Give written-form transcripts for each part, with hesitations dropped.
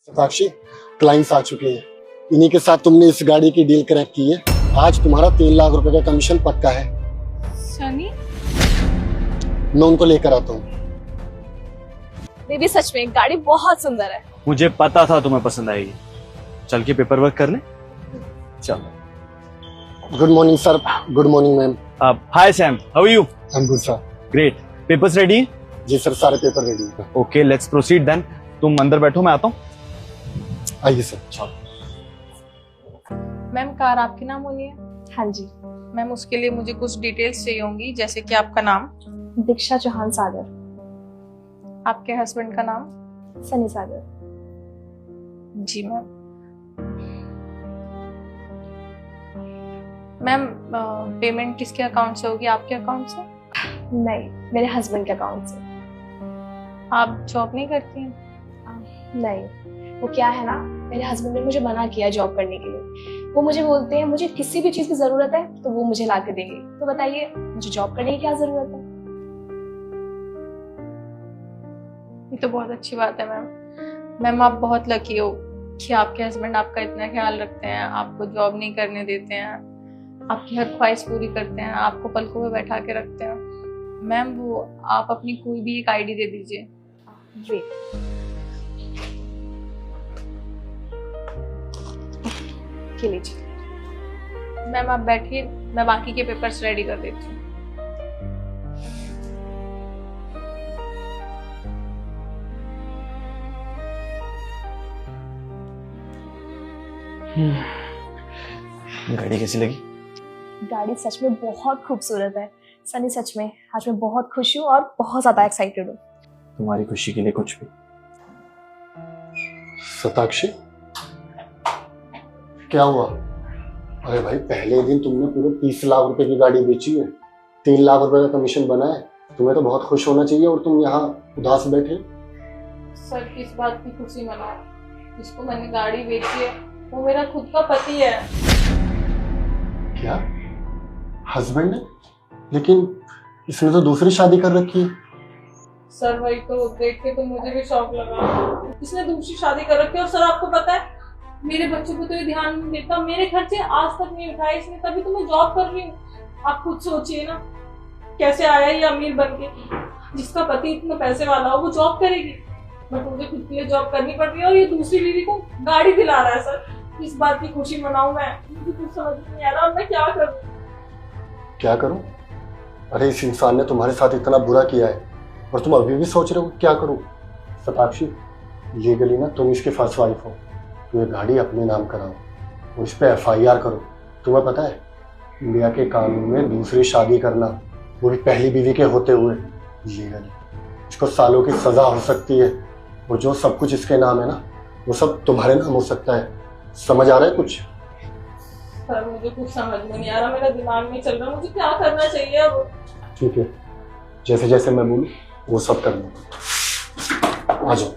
साक्षी, clients आ चुके हैं। इन्हीं के साथ तुमने इस गाड़ी की डील क्रैक की है। आज तुम्हारा 3 लाख रुपए का कमीशन पक्का है। सनी, मैं उनको लेकर आता हूँ। दीदी सच में गाड़ी बहुत सुंदर है। मुझे पता था तुम्हें पसंद आएगी। चल के पेपर वर्क कर ले। चलो। Good morning sir. Good morning ma'am. Hi Sam, how are you? I am good sir. Great. Papers ready? जी सर, सारे पेपर रेडी हैं। Okay, let's proceed then. तुम अंदर बैठो, मैं आता हूँ। आइए सर। मैम कार आपके नाम होनी है? हाँ जी। मैम उसके लिए मुझे कुछ डिटेल्स चाहिए होंगी, जैसे कि आपका नाम, दीक्षा चौहान सागर। आपके हस्बैंड का नाम। सनी सागर। जी मैम। मैम पेमेंट किसके अकाउंट से होगी, आपके अकाउंट से? नहीं, मेरे हस्बैंड के अकाउंट से। आप जॉब नहीं करती हैं? नहीं, वो क्या है ना, मेरे हस्बैंड ने मुझे मना किया जॉब करने के लिए। वो मुझे बोलते हैं मुझे किसी भी चीज की जरूरत है तो वो मुझे ला के देंगे। तो बताइए मुझे जॉब करने की क्या जरूरत है? ये तो बहुत अच्छी बात है मैम। मैम आप बहुत लकी हो कि आपके हस्बैंड आपका इतना ख्याल रखते हैं, आपको जॉब नहीं करने देते हैं, आपकी हर ख्वाहिश पूरी करते हैं, आपको पलकों में बैठा के रखते हैं। मैम वो आप अपनी कोई भी एक आईडी दे दीजिए। जी। ये लीजिए। मैम आप बैठिए, मैं बाकी के पेपर्स रेडी कर देती हूँ। गाड़ी कैसी लगी? गाड़ी सच में बहुत खूबसूरत है। सनी सच में आज मैं बहुत खुश हूँ और बहुत ज्यादा एक्साइटेड हूँ। तुम्हारी खुशी के लिए कुछ भी। सताक्षी, क्या हुआ? अरे भाई, पहले दिन तुमने पूरे 30 लाख रुपए की गाड़ी बेची है। 3 लाख रुपए का कमीशन बना है। तुम्हें तो बहुत खुश होना चाहिए और तुम यहाँ उदास बैठे। सर किस बात की खुशी मनाओ? जिसको मैंने गाड़ी बेची है वो मेरा खुद का पति है। क्या? हस्बैंड है? लेकिन इसने तो दूसरी शादी कर रखी है। सर वही तो देख के तो मुझे भी शौक लगा। इसने दूसरी शादी कर रखी है। और सर आपको पता है मेरे बच्चों को तो ये ध्यान नहीं देता, मेरे खर्चे आज तक नहीं उठाए इसने, तभी तो मैं जॉब कर रही हूँ। आप खुद सोचिए ना, कैसे आया ये अमीर बन के। जिसका पति इतना पैसे वाला हो वो जॉब करेगी, बट मुझे खुद के लिए जॉब करनी पड़ रही है और ये दूसरी बीवी को गाड़ी दिला रहा है। सर इस बात की खुशी मनाऊं मैं? मुझे कुछ समझ नहीं आ रहा मैं क्या करूं। क्या करूं? अरे इस इंसान ने तुम्हारे साथ इतना बुरा किया है और तुम अभी भी सोच रहे हो क्या करूं? सताक्षी, लीगली ना तुम इसकी फर्स्ट वाइफ हो। तो ये गाड़ी अपने नाम कराओ और इस पे FIR करो। तुम्हें पता है इंडिया के कानून में दूसरी शादी करना, वो भी पहली बीवी के होते हुए, लीगली इसको सालों की सजा हो सकती है। और जो सब कुछ इसके नाम है ना, वो सब तुम्हारे नाम हो सकता है। समझ आ रहा है कुछ? सर मुझे कुछ समझ में नहीं आ रहा, मेरा दिमाग नहीं चल रहा, मुझे क्या करना चाहिए अब? ठीक है, जैसे जैसे मैं बोलूं वो सब कर लो। आ जाओ।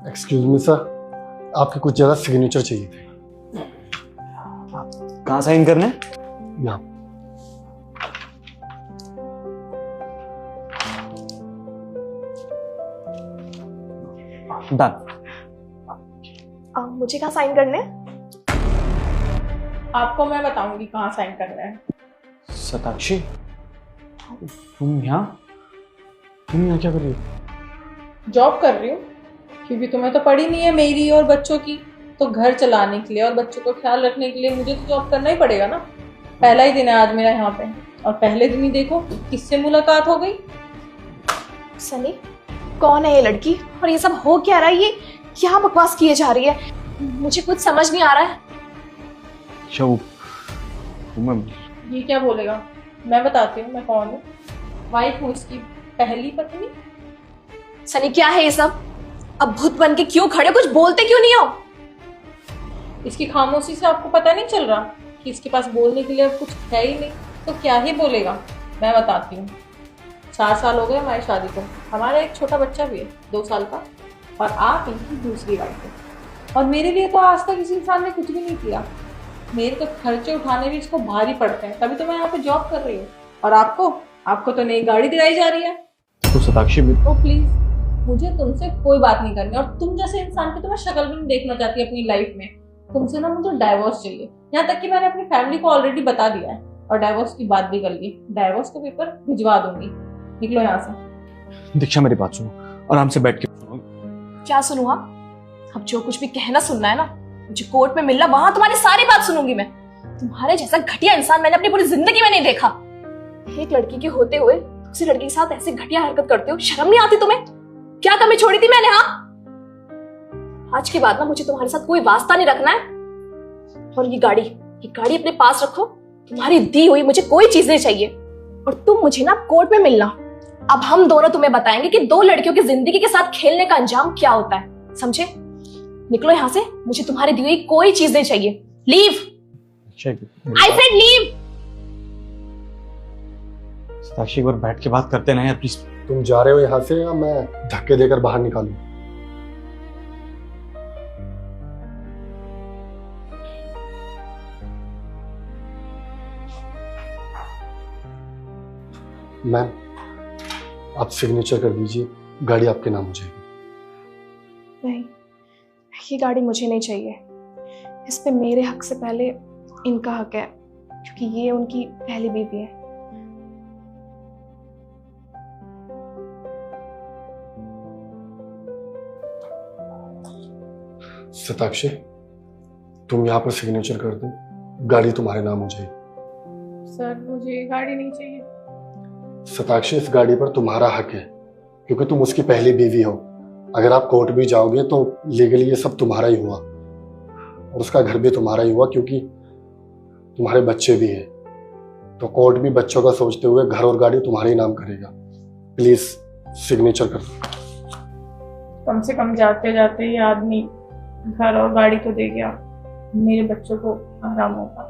एक्सक्यूज मी सर, आपकी कुछ जगह सिग्नेचर चाहिए थे। कहाँ साइन करने? यहाँ। डन। मुझे कहाँ साइन करने? आपको मैं बताऊंगी कहाँ साइन करना है। सताक्षी, तुम यहाँ क्या कर रही हो? जॉब कर रही हूँ क्योंकि तुम्हें तो पड़ी नहीं है मेरी और बच्चों की, तो घर चलाने के लिए और बच्चों को ख्याल रखने के लिए मुझे तो जॉब करना ही पड़ेगा ना। पहला ही दिन है आज मेरा यहाँ पे, और पहले दिन ही देखो किससे मुलाकात हो गई। सनी, कौन है ये लड़की और ये सब हो क्या रहा है? ये क्या बकवास किए जा रही है? मुझे कुछ समझ नहीं आ रहा है। ये क्या बोलेगा? मैं बताती हूँ मैं कौन हूँ। वाइफ हूँ इसकी, पहली पत्नी। सनी क्या है ये सब? अब भूत बन के क्यों खड़े, कुछ बोलते क्यों नहीं हो? इसकी खामोशी से आपको पता नहीं चल रहा कि इसके पास बोलने के लिए अब कुछ है ही नहीं, तो क्या ही बोलेगा। मैं बताती हूँ। 4 साल हो गए हमारी शादी को, हमारा एक छोटा बच्चा भी है 2 साल का, और आप इनकी दूसरी वाइफ हो। और मेरे लिए तो आज तक किसी इंसान ने कुछ भी नहीं किया। मेरे तो खर्चे उठाने भी इसको भारी पड़ते हैं, तभी तो मैं यहाँ पे जॉब कर रही हूँ। और आपको तो नई गाड़ी दिलाई जा रही है। तो सताक्षी तो प्लीज मुझे तुमसे कोई बात नहीं करनी, और तुम जैसे इंसान की तो मैं शक्ल भी नहीं देखना चाहती अपनी लाइफ में। तुमसे ना मुझे डाइवोर्स चाहिए, यहाँ तक कि मैंने अपनी फैमिली को ऑलरेडी बता दिया है और डाइवोर्स की बात भी कर ली। डाइवोर्स के पेपर भिजवा दूंगी, निकलो यहाँ से। दीक्षा मेरी बात सुनो, आराम से बैठ के सुनो। क्या सुनूं? हाँ, अब जो कुछ भी कहना सुनना है ना, मुझे कोर्ट में मिलना, वहां तुम्हारी सारी बात सुनूंगी मैं। तुम्हारे जैसा घटिया इंसान मैंने अपनी पूरी जिंदगी में नहीं देखा। एक लड़की के होते हुए दूसरी लड़की के साथ ऐसे घटिया हरकत करते हो, शर्म नहीं आती तुम्हें? क्या कमी छोड़ी थी मैंने? हाँ, आज के बाद ना मुझे तुम्हारे साथ कोई वास्ता नहीं रखना है। और ये गाड़ी अपने पास रखो। तुम्हारी दी हुई मुझे कोई चीज नहीं चाहिए। और तुम मुझे ना कोर्ट में मिलना, अब हम दोनों तुम्हें बताएंगे कि दो लड़कियों की जिंदगी के साथ खेलने का अंजाम क्या होता है, समझे? निकलो यहाँ से, मुझे तुम्हारी दी हुई कोई चीज नहीं चाहिए। Leave, I said leave. Satakshi, एक बार बैठ के बात करते ना यार प्लीज। तुम जा रहे हो यहाँ से या मैं धक्के देकर बाहर निकालूं? मैम, आप सिग्नेचर कर दीजिए, गाड़ी आपके नाम हो जाएगी। नहीं, ये गाड़ी मुझे नहीं चाहिए। इस पे मेरे हक से पहले इनका हक है, क्योंकि ये उनकी पहली बीवी है। सताक्षी, तुम यहाँ पर सिग्नेचर कर दो, गाड़ी तुम्हारे नाम हो जाएगी। सर मुझे ये गाड़ी नहीं चाहिए। सताक्षी, इस गाड़ी पर तुम्हारा हक है, क्योंकि तुम उसकी पहली बीवी हो। अगर आप कोर्ट भी जाओगे तो लीगली ये सब तुम्हारा ही हुआ, और उसका घर भी तुम्हारा ही हुआ, क्योंकि तुम्हारे बच्चे भी हैं। तो कोर्ट भी बच्चों का सोचते हुए घर और गाड़ी तुम्हारे ही नाम करेगा। प्लीज सिग्नेचर कर दो। कम से कम जाते जाते ये आदमी घर और गाड़ी तो दे गया, मेरे बच्चों को आराम होगा।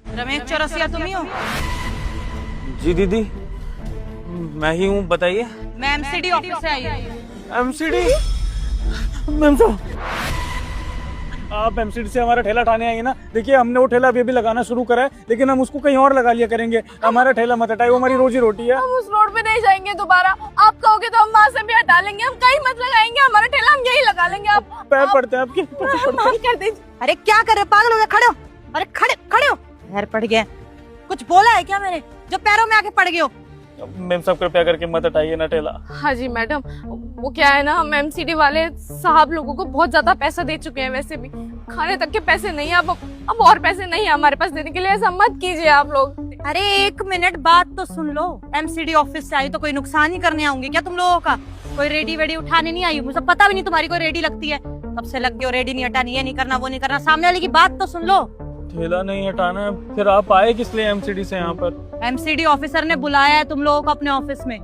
रमेश चौरसिया तुम ही हो? जी दीदी, मैं ही हूँ, बताइए। मैं एमसीडी ऑफिस से आई हूँ। एमसीडी? मैम साहब, आप एमसीडी से हमारा ठेला उठाने आएंगे ना? देखिए, हमने वो ठेला अभी लगाना शुरू करा है, लेकिन हम उसको कहीं और लगा लिया करेंगे। हमारा ठेला मत हटाइए, वो हमारी रोजी रोटी है। हम उस रोड पे नहीं जाएंगे दोबारा। आप कहोगे तो हम वहाँ से भी हटा लेंगे। हम कहीं मत लगाएंगे, हमारा ठेला हम यही लगा लेंगे। आप पैर पड़ते हैं आपके, माफ कर दीजिए। अरे क्या कर रहे हो, पागल हो गए? खड़े हो, अरे खड़े हो। पैर पड़ गए, कुछ बोला है क्या मैंने जो पैरों में आके पड़ गए हो? मैम साहब, कृपया करके मत हटाइए ना ठेला। हाँ जी मैडम, वो क्या है ना, हम एमसीडी वाले साहब लोगों को बहुत ज्यादा पैसा दे चुके हैं। वैसे भी खाने तक के पैसे नहीं है, अब और पैसे नहीं है हमारे पास देने के लिए। ऐसा मत कीजिए आप लोग। अरे एक मिनट, बात तो सुन लो। एमसीडी ऑफिस से आई तो कोई नुकसान ही करने आऊंगी क्या तुम लोगों का? कोई रेडी वेडी उठाने नहीं आई हूँ। मुझे पता भी नहीं तुम्हारी कोई रेडी लगती है। तब से लग गए हो रेडी नहीं हटानी, ये नहीं करना, वो नहीं करना। सामने वाले की बात तो सुन लो। ठेला नहीं हटाना है, फिर आप आए किस लिए एमसीडी से यहाँ पर? एमसीडी ऑफिसर ने बुलाया है तुम लोगों को अपने ऑफिस में।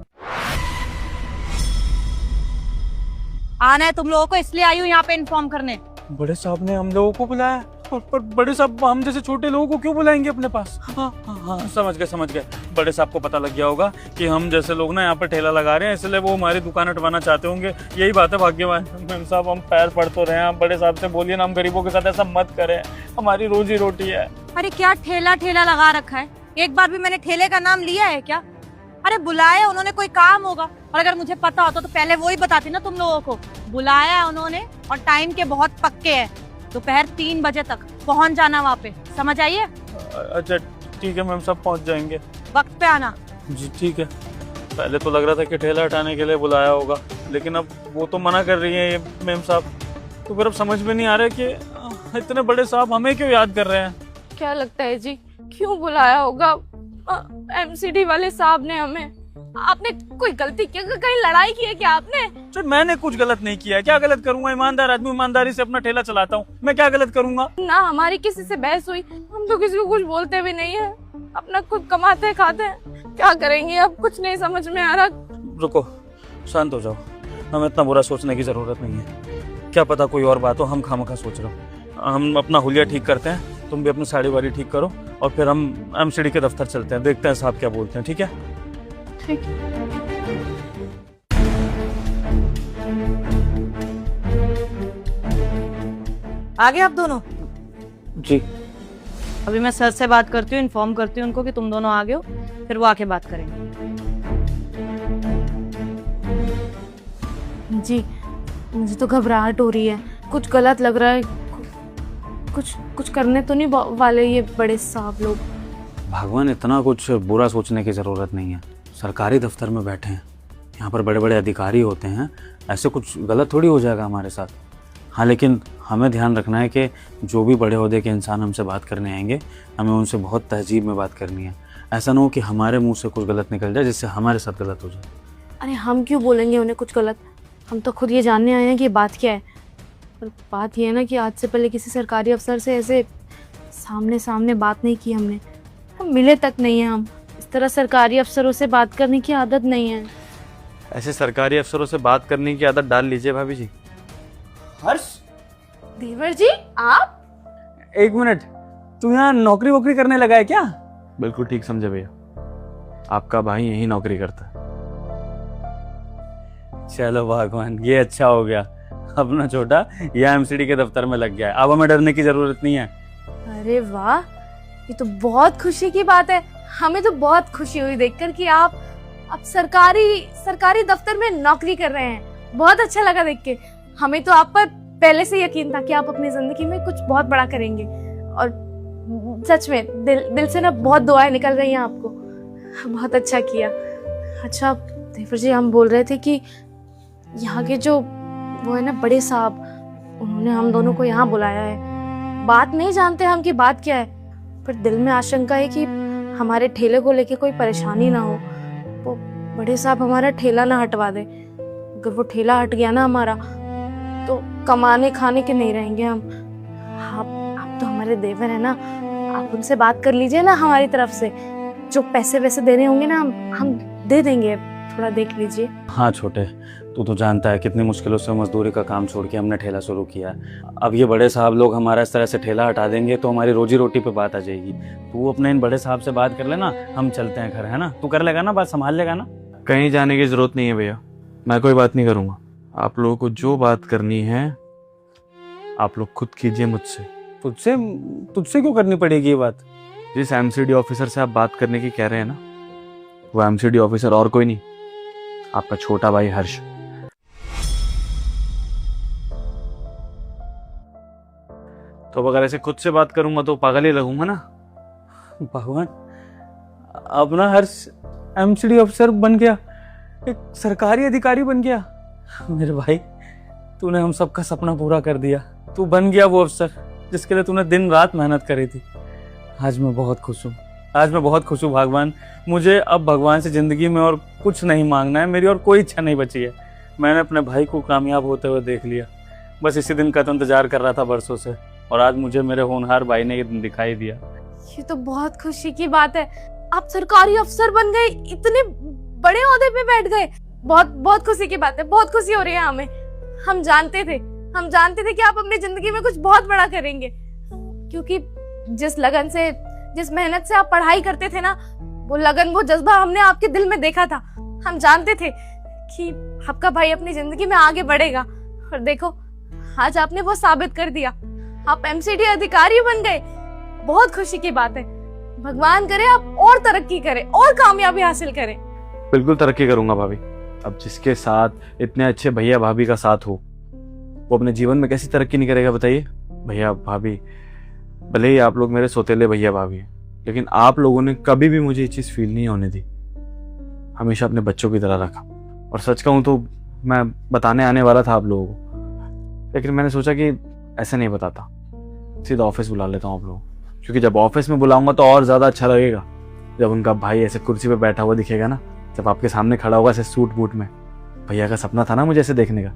आना है तुम लोगों को, इसलिए आई हूँ यहाँ पे इन्फॉर्म करने। बड़े साहब ने हम लोगों को बुलाया, पर बड़े साहब हम जैसे छोटे लोगों को क्यों बुलाएंगे अपने पास? हाँ, समझ गए। बड़े साहब को पता लग गया होगा कि हम जैसे लोग ना यहाँ पर ठेला लगा रहे हैं, इसलिए वो हमारी दुकान हटवाना चाहते होंगे। यही बात है, भाग्यवान। मैम साहब, हम पैर पड़ तो रहे हैं, बड़े साहब से बोलिए ना, हम गरीबों के साथ ऐसा मत करें, हमारी रोजी रोटी है। अरे क्या ठेला लगा रखा है? एक बार भी मैंने ठेले का नाम लिया है क्या? अरे बुलाया उन्होंने, कोई काम होगा। और अगर मुझे पता होता तो पहले वो ही बताती ना तुम लोगों को। बुलाया है उन्होंने, और टाइम के बहुत पक्के हैं। दोपहर 3 बजे तक पहुंच जाना वहाँ पे, समझ आइए? अच्छा ठीक है मैम साहब, पहुंच जाएंगे। वक्त पे आना। जी ठीक है। पहले तो लग रहा था कि ठेला हटाने के लिए बुलाया होगा, लेकिन अब वो तो मना कर रही है ये मैम साहब। तो फिर अब समझ में नहीं आ रहा है कि इतने बड़े साहब हमें क्यों याद कर रहे हैं। क्या लगता है जी, क्यों बुलाया होगा एमसीडी वाले साहब ने हमें? आपने कोई गलती की? कहीं लड़ाई की है क्या आपने? सर, मैंने कुछ गलत नहीं किया है। क्या गलत करूंगा? ईमानदार आदमी ईमानदारी से अपना ठेला चलाता हूँ, मैं क्या गलत करूंगा? ना हमारी किसी से बहस हुई, हम तो किसी को कुछ बोलते भी नहीं है। अपना खुद कमाते खाते हैं, क्या करेंगे अब? कुछ नहीं समझ में आ रहा। रुको, शांत हो जाओ। हमें इतना बुरा सोचने की जरूरत नहीं है। क्या पता कोई और बात हो, हम खामखा सोच रहे हो। हम अपना हुलिया ठीक करते हैं, तुम भी अपनी साड़ी वाड़ी ठीक करो, और फिर हम एमसीडी के दफ्तर चलते हैं, देखते हैं साहब क्या बोलते हैं, ठीक है? ठीक। आगे आप दोनों। जी। अभी मैं सर से बात करती हूँ, इन्फॉर्म करती हूँ उनको कि तुम दोनों आ गए हो, फिर वो आके बात करेंगे। जी मुझे तो घबराहट हो रही है, कुछ गलत लग रहा है, कुछ कुछ करने तो नहीं वाले ये बड़े साहब लोग। भगवान, इतना कुछ बुरा सोचने की ज़रूरत नहीं है। सरकारी दफ्तर में बैठे हैं, यहाँ पर बड़े बड़े अधिकारी होते हैं, ऐसे कुछ गलत थोड़ी हो जाएगा हमारे साथ। हाँ, लेकिन हमें ध्यान रखना है कि जो भी बड़े ओहदे के इंसान हमसे बात करने आएंगे, हमें उनसे बहुत तहजीब में बात करनी है। ऐसा ना हो कि हमारे मुंह से कुछ गलत निकल जाए जिससे हमारे साथ गलत हो जाए। अरे हम क्यों बोलेंगे उन्हें कुछ गलत, हम तो खुद ये जानने आए हैं कि बात क्या है। पर बात ये है ना कि आज से पहले किसी सरकारी अफसर से ऐसे सामने सामने बात नहीं की हमने, हम मिले तक नहीं है। हम इस तरह सरकारी अफसरों से बात करने की आदत नहीं है। ऐसे सरकारी अफसरों से बात करने की आदत डाल लीजिए भाभी जी। हर्ष, देवर जी आप? एक मिनट, तू यहाँ नौकरी वोकरी करने लगा है क्या? बिल्कुल ठीक समझे भैया, आपका भाई यही नौकरी करता है। चलो भगवान, ये अच्छा हो गया, अपना छोटा यह एमसीडी के दफ्तर में लग गया है, अब हमें डरने की जरूरत नहीं है। अरे वाह, ये तो बहुत खुशी की बात है। हमें तो बहुत खुशी हुई देखकर कि आप अब सरकारी दफ्तर में नौकरी कर रहे हैं। बहुत अच्छा लगा देख के। हमें तो आप पर पहले से यकीन था कि आप अपनी जिंदगी में कुछ बहुत बड़ा करेंगे, और सच में दिल से ना बहुत दुआएं निकल रही हैं आपको। बहुत अच्छा किया। अच्छा देवर जी, हम बोल रहे थे कि यहाँ के जो वो है ना बड़े साहब, उन्होंने हम दोनों को यहाँ बुलाया है। बात नहीं जानते हम कि बात क्या है, पर दिल में आशंका है कि हमारे ठेले को लेके कोई परेशानी ना हो। वो बड़े साहब हमारा ठेला ना हटवा दे। अगर वो ठेला हट गया ना हमारा, तो कमाने खाने के नहीं रहेंगे हम। आप तो हमारे देवर है ना, आप उनसे बात कर लीजिए ना हमारी तरफ से। जो पैसे वैसे देने होंगे ना हम दे देंगे, थोड़ा देख लीजिए। हाँ छोटे, तू तो जानता है कितनी मुश्किलों से मजदूरी का काम छोड़ के हमने ठेला शुरू किया है। अब ये बड़े साहब लोग हमारा इस तरह से ठेला हटा देंगे तो हमारी रोजी रोटी पे बात आ जाएगी। तू अपने इन बड़े साहब से बात कर लेना, हम चलते हैं घर, है ना? तू कर लेगा ना, बात संभाल लेगा ना? कहीं जाने की जरूरत नहीं है भैया, मैं कोई बात नहीं करूंगा। आप लोगों को जो बात करनी है आप लोग खुद कीजिए मुझसे। तुझसे क्यों करनी पड़ेगी ये बात? जिस एमसीडी ऑफिसर से आप बात करने की कह रहे हैं ना, वो एमसीडी ऑफिसर और कोई नहीं, आपका छोटा भाई हर्ष। तो अगर ऐसे खुद से बात करूंगा तो पागल ही लगूंगा ना। भगवान, अपना हर्ष एमसीडी ऑफिसर बन गया, एक सरकारी अधिकारी बन गया। मेरे भाई, तूने हम सबका सपना पूरा कर दिया। तू बन गया वो अफसर जिसके लिए तूने दिन रात मेहनत करी थी। आज मैं बहुत खुश हूँ, आज मैं बहुत खुश हूँ भगवान। मुझे अब भगवान से जिंदगी में और कुछ नहीं मांगना है, मेरी और कोई इच्छा नहीं बची है। मैंने अपने भाई को कामयाब होते हुए देख लिया, बस इसी दिन का तो इंतजार कर रहा था बरसों से, और आज मुझे मेरे होनहार भाई ने ये दिन दिखाई दिया। ये तो बहुत खुशी की बात है, आप सरकारी अफसर बन गए, इतने बड़े ओहदे पे बैठ गए। बहुत बहुत खुशी की बात है, बहुत खुशी हो रही है हमें। हम जानते थे कि आप अपनी जिंदगी में कुछ बहुत बड़ा करेंगे, क्योंकि जिस लगन से, जिस मेहनत से आप पढ़ाई करते थे ना, वो लगन, वो जज्बा हमने आपके दिल में देखा था। हम जानते थे कि आपका भाई अपनी जिंदगी में आगे बढ़ेगा, और देखो आज आपने वो साबित कर दिया। आप एमसीडी अधिकारी बन गए। बहुत खुशी की बात है। भगवान करे आप और तरक्की करें और कामयाबी हासिल करें। बिल्कुल तरक्की करूंगा भाभी। अब जिसके साथ इतने अच्छे भैया भाभी का साथ हो, वो अपने जीवन में कैसी तरक्की नहीं करेगा बताइए? भैया भाभी, भले ही आप लोग मेरे सौतेले भैया भाभी हैं, लेकिन आप लोगों ने कभी भी मुझे ये चीज़ फील नहीं होने दी। हमेशा अपने बच्चों की तरह रखा। और सच कहूँ तो मैं बताने आने वाला था आप लोगों को, लेकिन मैंने सोचा कि ऐसे नहीं बताता, सीधा ऑफिस बुला लेता हूँ आप लोगों को। क्योंकि जब ऑफिस में बुलाऊंगा तो और ज़्यादा अच्छा लगेगा। जब उनका भाई ऐसे कुर्सी पे बैठा हुआ दिखेगा ना, जब आपके सामने खड़ा होगा ऐसे सूट बूट में, भैया का सपना था ना मुझे ऐसे देखने का।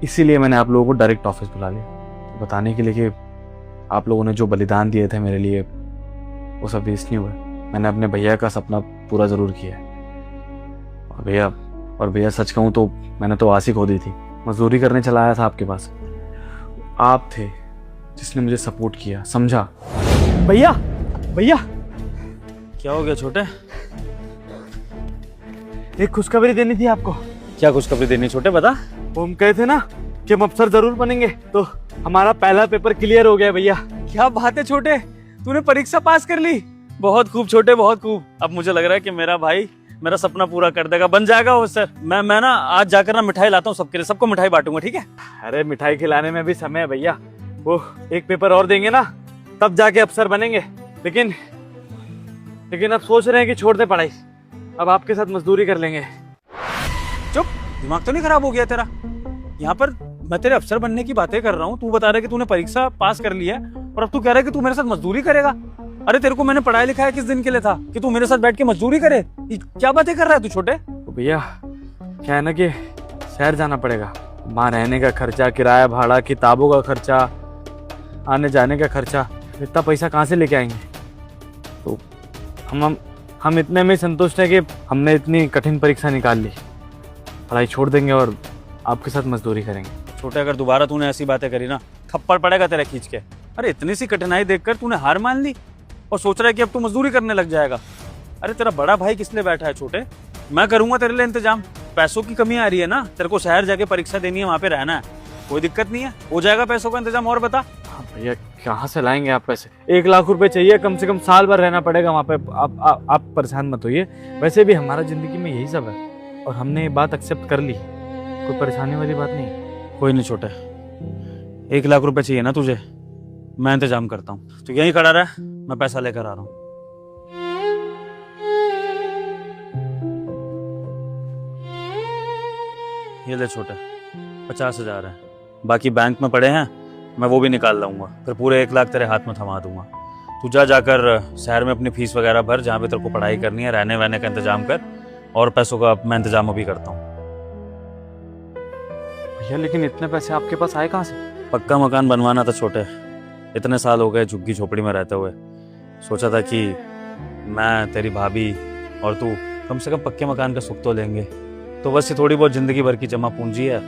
इसीलिए मैंने आप लोगों को डायरेक्ट ऑफिस बुला लिया, बताने के लिए कि आप लोगों ने जो बलिदान दिए थे मेरे लिए, वो सब वेस्ट नहीं हुआ। मैंने अपने भैया का सपना पूरा ज़रूर किया है। और भैया सच कहूँ तो मैंने तो आस ही खो दी थी। मजदूरी करने चला आया था आपके पास, आप थे जिसने मुझे सपोर्ट किया, समझा। भैया भैया, क्या हो गया छोटे? एक खुशखबरी देनी थी आपको। क्या खुशखबरी देनी छोटे, बता। वो हम कहे थे ना कि हम अफसर जरूर बनेंगे, तो हमारा पहला पेपर क्लियर हो गया भैया। क्या बात है छोटे, तूने परीक्षा पास कर ली। बहुत खूब छोटे, बहुत खूब। अब मुझे लग रहा है कि मेरा भाई मेरा सपना पूरा कर देगा, बन जाएगा वो सर। मैं ना आज जाकर ना मिठाई लाता हूँ सबके लिए, सबको मिठाई बांटूंगा, ठीक है? अरे मिठाई खिलाने में भी समय है भैया, वो एक पेपर और देंगे ना तब जाके अफसर बनेंगे। लेकिन अब सोच रहे हैं कि छोड़ दे पढ़ाई, अब आपके साथ मजदूरी कर लेंगे। चुप, दिमाग तो नहीं खराब हो गया तेरा? यहाँ पर मैं तेरे अफसर बनने की बातें कर रहा हूँ, तू बता रहा है कि तूने परीक्षा पास कर ली है और अब तू कह रहा है कि तू मेरे साथ मजदूरी करेगा। अरे तेरे को मैंने पढ़ाया लिखाया किस दिन के लिए था कि तू मेरे साथ बैठ के मजदूरी करे? ये क्या बातें कर रहा है तू छोटे? तो भैया क्या है ना कि शहर जाना पड़ेगा, वहाँ रहने का खर्चा, किराया भाड़ा, किताबों का खर्चा, आने जाने का खर्चा, इतना पैसा कहाँ से लेके आएंगे? तो हम इतने में संतुष्ट हैं कि हमने इतनी कठिन परीक्षा निकाल ली, पढ़ाई छोड़ देंगे और आपके साथ मजदूरी करेंगे। छोटे, अगर दोबारा तूने ऐसी बातें करी ना, थप्पड़ पड़ेगा तेरे खींच के। अरे इतनी सी कठिनाई देखकर तूने हार मान ली और सोच रहा है कि अब तू मजदूरी करने लग जाएगा। अरे तेरा बड़ा भाई किस लिए बैठा है छोटे? मैं करूंगा तेरे लिए इंतजाम। पैसों की कमी आ रही है ना, तेरे को शहर जाके परीक्षा देनी है, वहाँ पे रहना है, कोई दिक्कत नहीं है, हो जाएगा पैसों का इंतजाम। और बता। हाँ भैया, कहाँ से लाएंगे आप पैसे? 1 लाख रुपए चाहिए, कम से कम साल भर रहना पड़ेगा वहाँ पे। आप परेशान मत होइए, वैसे भी हमारा जिंदगी में यही सब है और हमने ये बात एक्सेप्ट कर ली, कोई परेशानी वाली बात नहीं। कोई नहीं छोटे, 1 लाख रुपए चाहिए ना तुझे, मैं इंतजाम करता हूँ, तो यहीं खड़ा रह, मैं पैसा लेकर आ रहा हूँ। ये ले छोटे, 50,000 है, बाकी बैंक में पड़े हैं, मैं वो भी निकाल लाऊंगा, फिर पूरे 1 लाख तेरे हाथ में थमा दूंगा। तू जाकर शहर में अपनी फीस वगैरह भर, जहाँ पे तेरे को पढ़ाई करनी है, रहने वहने का इंतजाम कर, और पैसों का मैं इंतजाम अभी करता हूँ। भैया लेकिन इतने पैसे आपके पास आए कहाँ से? पक्का मकान बनवाना था छोटे, इतने साल हो गए झुग्गी झोपड़ी में रहते हुए, सोचा था कि मैं, तेरी भाभी और तू कम से कम पक्के मकान का सुख तो लेंगे। तो बस ये थोड़ी बहुत जिंदगी भर की जमा पूंजी है,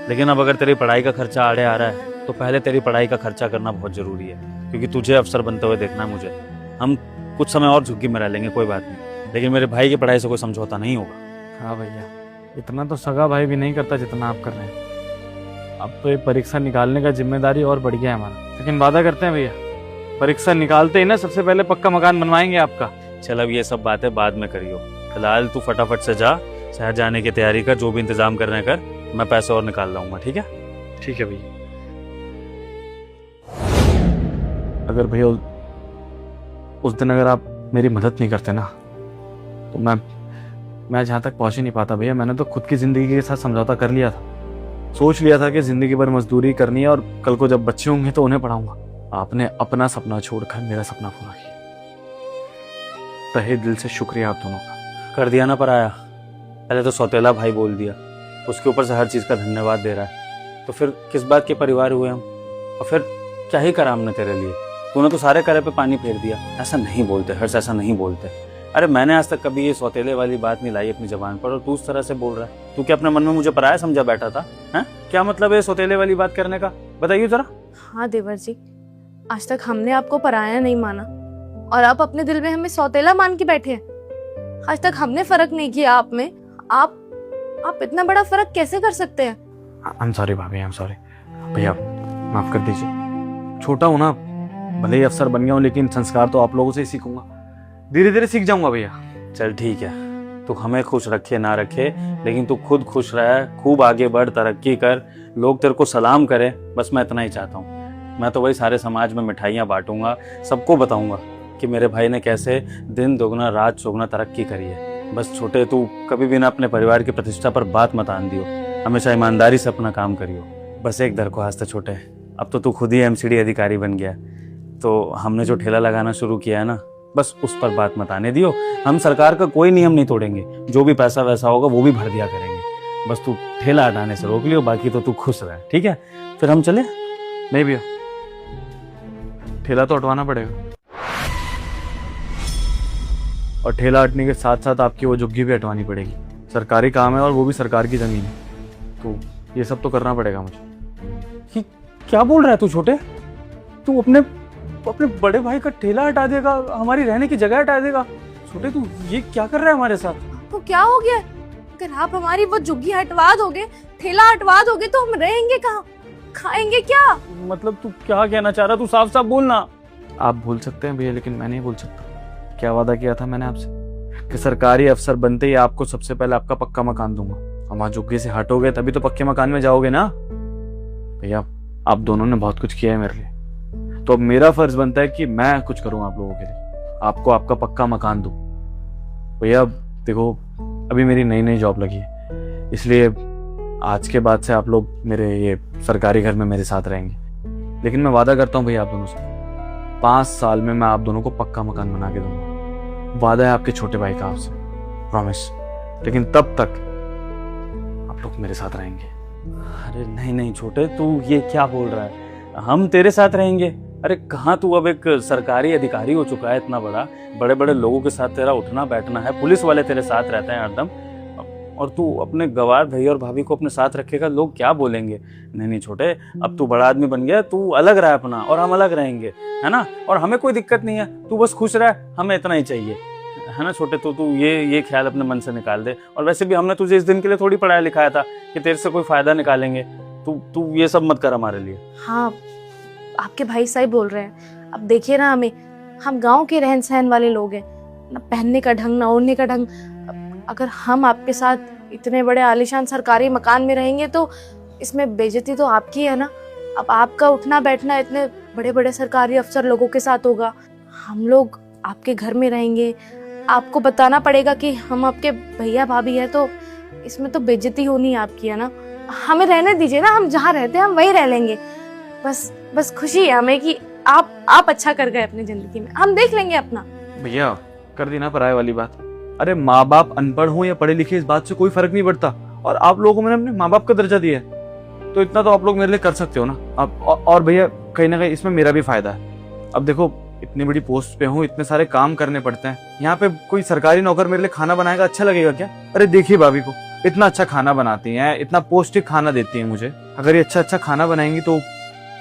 लेकिन अब अगर तेरी पढ़ाई का खर्चा आड़े आ रहा है तो पहले तेरी पढ़ाई का खर्चा करना बहुत जरूरी है, क्योंकि तुझे अफसर बनते हुए देखना है मुझे। हम कुछ समय और झुग्गी में रह लेंगे, कोई बात नहीं, लेकिन मेरे भाई की पढ़ाई से कोई समझौता नहीं होगा। हाँ भैया, इतना तो सगा भाई भी नहीं करता जितना आप कर रहे हैं। अब तो ये परीक्षा निकालने का जिम्मेदारी और बढ़ गया है हमारा, लेकिन वादा करते हैं भैया, परीक्षा निकालते ही ना सबसे पहले पक्का मकान बनवाएंगे आपका। चल अब ये सब बातें बाद में करियो, फिलहाल तू फटाफट से जा, शहर जाने की तैयारी कर, जो भी इंतजाम करने कर, मैं पैसे और निकाल लाऊंगा, ठीक है? ठीक है भैया। अगर भैया उस दिन अगर आप मेरी मदद नहीं करते ना, तो मैं जहाँ तक पहुँच ही नहीं पाता भैया। मैंने तो खुद की ज़िंदगी के साथ समझौता कर लिया था, सोच लिया था कि ज़िंदगी भर मजदूरी करनी है और कल को जब बच्चे होंगे तो उन्हें पढ़ाऊंगा। आपने अपना सपना छोड़कर मेरा सपना पूरा किया, तहे दिल से शुक्रिया आप दोनों का। कर दिया ना पराया, पहले तो सौतेला भाई बोल दिया, उसके ऊपर से हर चीज़ का धन्यवाद दे रहा है, तो फिर किस बात के परिवार हुए हम? और फिर क्या ही करा हमने तेरे लिए? तूने तो सारे करे पे पानी फेर दिया। ऐसा नहीं बोलते हर्ष, ऐसा नहीं बोलते। अरे मैंने आज तक कभी ये सौतेले वाली बात नहीं लाई अपनी जबान पर, और तू उस तरह से बोल रहा है। तू क्या अपने मन में मुझे पराया समझा बैठा था? हैं? क्या मतलब है सौतेले वाली बात करने का, बताइए जरा। हाँ देवर जी, आज तक हमने आपको पराया नहीं माना और आप अपने दिल में हमें सौतेला मान के बैठे हैं। आज तक हमने फर्क नहीं किया आप में, आप इतना बड़ा फर्क कैसे कर सकते हैं? आई एम सॉरी भाभी, आई एम सॉरी। भैया माफ कर दीजिए, छोटा हूँ ना, भले ही अफसर बन गया हूँ, लेकिन संस्कार तो आप लोगों से ही सीखूंगा, धीरे धीरे सीख जाऊंगा भैया। चल ठीक है, तू हमें खुश रखे ना रखे, लेकिन तू खुद खुश रह, खूब आगे बढ़, तरक्की कर, लोग तेरे को सलाम करे, बस मैं इतना ही चाहता हूँ। मैं तो वही सारे समाज में मिठाइयाँ बांटूंगा, सबको बताऊंगा कि मेरे भाई ने कैसे दिन दोगुना रात चौगुना तरक्की करी है। बस छोटे, तू कभी भी ना अपने परिवार की प्रतिष्ठा पर बात मत आन दियो, हमेशा ईमानदारी से अपना काम करियो। बस एक दरख्वास्त है छोटे, अब तो तू खुद ही एमसीडी अधिकारी बन गया, तो हमने जो ठेला लगाना शुरू किया है ना, बस उस पर बात मत आने दियो। हम सरकार का कोई नियम नहीं तोड़ेंगे, जो भी पैसा वैसा होगा वो भी भर दिया करेंगे। बस तू ठेला हटाने से रोक लियो, बाकी तो तू खुश रह, ठीक है? फिर हम चले? नहीं भैया, ठेला तो हटवाना पड़ेगा, और ठेला हटने के साथ साथ आपकी वो झुग्गी भी हटवानी पड़ेगी। सरकारी काम है और वो भी सरकार की जमीन है, तो ये सब तो करना पड़ेगा मुझे। क्या बोल रहा है तू छोटे? तू अपने अपने बड़े भाई का ठेला हटा देगा, हमारी रहने की जगह हटा देगा? छोटे तू ये क्या कर रहा है हमारे साथ? आपको क्या हो गया? अगर आप हमारी वो झुग्गी हटवा दोगे, ठेला हटवा दोगे, तो हम रहेंगे कहाँ, खाएंगे क्या? मतलब तू क्या कहना चाह रहा? तू साफ साफ बोलना। आप भूल सकते हैं भैया, लेकिन मैं नहीं भूल सकता। क्या वादा किया था मैंने आपसे कि सरकारी अफसर बनते ही आपको सबसे पहले आपका पक्का मकान दूंगा। और वहां झुग्गी से हटोगे तभी तो पक्के मकान में जाओगे ना। भैया आप दोनों ने बहुत कुछ किया है मेरे लिए, तो अब मेरा फर्ज बनता है कि मैं कुछ करूं आप लोगों के लिए, आपको आपका पक्का मकान दूं। भैया देखो, अभी मेरी नई नई जॉब लगी है, इसलिए आज के बाद से आप लोग मेरे ये सरकारी घर में मेरे साथ रहेंगे। लेकिन मैं वादा करता हूँ भैया आप दोनों से, 5 साल में मैं आप दोनों को पक्का मकान बना के दूंगा। वादा है आपके छोटे भाई का आपसे, प्रॉमिस। लेकिन तब तक आप लोग मेरे साथ रहेंगे। अरे नहीं नहीं छोटे, तू ये क्या बोल रहा है? हम तेरे साथ रहेंगे? अरे कहाँ, तू अब एक सरकारी अधिकारी हो चुका है इतना बड़ा, बड़े बड़े लोगों के साथ तेरा उठना बैठना है, पुलिस वाले तेरे साथ रहते हैं हरदम, और तू अपने गवार भैया और भाभी को अपने साथ रखेगा, लोग क्या बोलेंगे? नहीं नहीं छोटे, अब तू बड़ा आदमी बन गया, तू अलग रहा अपना और हम अलग रहेंगे, है ना? और हमें कोई दिक्कत नहीं है, तू बस खुश रह, हमें इतना ही चाहिए, है ना छोटे? तो तू ये ख्याल अपने मन से निकाल दे। और वैसे भी हमने तुझे इस दिन के लिए थोड़ी पढ़ाया लिखाया था कि तेरे से कोई फायदा निकालेंगे। तू ये सब मत कर हमारे लिए। हाँ, आपके भाई सही बोल रहे हैं। अब देखिए ना, हम गांव के रहन सहन वाले लोग हैं, ना पहनने का ढंग ना ओढ़ने का ढंग। अगर हम आपके साथ इतने बड़े आलीशान सरकारी मकान में रहेंगे तो इसमें बेइज्जती तो आपकी है ना। अब आपका उठना बैठना इतने बड़े बड़े सरकारी अफसर लोगों के साथ होगा, हम लोग आपके घर में रहेंगे, आपको बताना पड़ेगा कि हम आपके भैया भाभी हैं, तो इसमें तो बेइज्जती होनी आपकी है ना। हमें रहने दीजिए ना, हम जहाँ रहते हैं हम वहीं रह लेंगे। बस खुशी है हमें कि आप अच्छा कर गए अपनी जिंदगी में, हम देख लेंगे अपना। भैया कर दी ना पराये वाली बात। अरे माँ बाप अनपढ़ हो या पढ़े लिखे, इस बात से कोई फर्क नहीं पड़ता। और आप लोगों को मैंने अपने माँ बाप का दर्जा दिया है, तो इतना तो आप लोग मेरे लिए कर सकते हो ना। आप और भैया कहीं ना कहीं इसमें मेरा भी फायदा है। अब देखो, इतनी बड़ी पोस्ट पे हूँ, इतने सारे काम करने पड़ते हैं, यहाँ पे कोई सरकारी नौकर मेरे लिए खाना बनाएगा, अच्छा लगेगा क्या? अरे देखिए भाभी को, इतना अच्छा खाना बनाती हैं, इतना पौष्टिक खाना देती हैं मुझे। अगर ये अच्छा खाना बनाएंगी तो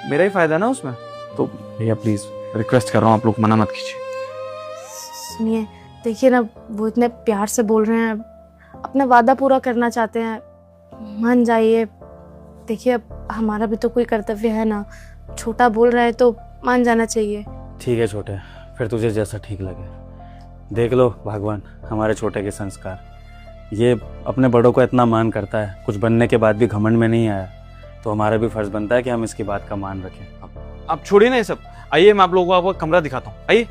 मेरा ही फायदा ना उसमें। तो भैया प्लीज रिक्वेस्ट कर रहा हूँ, आप लोग मना मत कीजिए। सुनिए, देखिए ना, वो इतने प्यार से बोल रहे हैं, अपना वादा पूरा करना चाहते हैं, मान जाइए। देखिए अब हमारा भी तो कोई कर्तव्य है ना, छोटा बोल रहा है तो मान जाना चाहिए। ठीक है छोटे, फिर तुझे जैसा ठीक लगे। देख लो भगवान, हमारे छोटे के संस्कार, ये अपने बड़ों को इतना मान करता है, कुछ बनने के बाद भी घमंड में नहीं आया, तो हमारा भी फर्ज बनता है कि हम इसकी बात का मान रखें। आप छोड़िए ना ये सब, आइए मैं आप लोगों को आपका कमरा दिखाता हूँ, आइए।